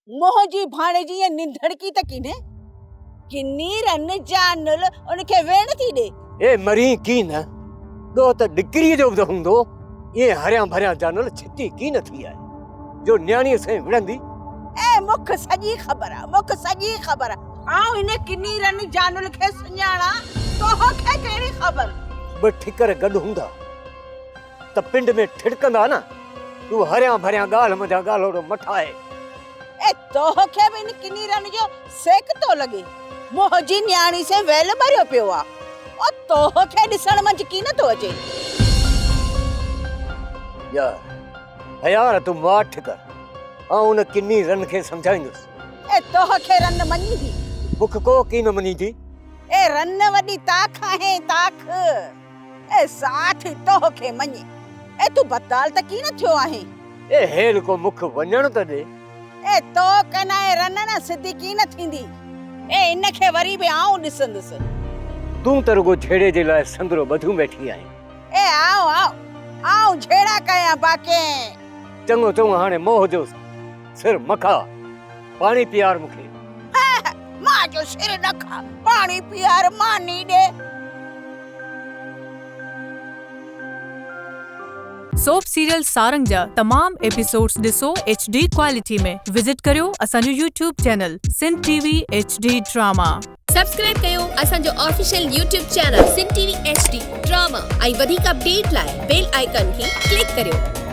मोहजी भाणे जी ये निंधड़की त किने किन्नी रन जानल उनके वेण थी दे ए मरी की न दो त डिग्री जो बि हूंदो ये हरिया भरिया जानल छिती की न थी आहे जो न्याणी से विड़ंदी। ए मुख सजी खबर आ मुख सजी खबर आ इने किन्नी रन जानल के सुञाणा तो के केड़ी खबर ब ठिकर गड हुंदा त पिंड में ठिड़कंदा ना तू हरिया भरिया गाल मजा गालोड़ो मठाए। ए तो के भी किन्नी रन जो सेक तो लगे मोहजी न्याणी से वेल भरियो पियो आ ओ तो के दिसण मंज की न तो अचे यार तू माठ कर आ उन किन्नी रन के समझाइंदुस। ए तो के रन मनी दी मुख को की न मनी दी ए रन वडी ताख है ताख ए साथ तो के मनी ए तू बताल त की न थियो आहे ए हेल को मुख वणण त दे ए तो कनाए रन न सिद्धी की न थींदी ए इनखे वरी बि आऊं दिसंदस तू तरगो छेड़े जे लाए संदरो बधू बैठी आहे। ए आओ आओ आओ छेड़ा कया बाके चंगो चंगो हाने मोह जो सिर मखा पानी पियार मुखे मां जो सिर नखा पानी पियार मानी दे। सोप सीरियल सारंग जा तमाम एपिसोड्स ॾिसो HD क्वालिटी में विजिट करियो असांजो YouTube channel Sindh TV HD drama. Subscribe कयो असांजो official YouTube channel Sindh TV HD drama ऐं वधीक अपडेट लाइ बेल आइकन खे क्लिक करियो।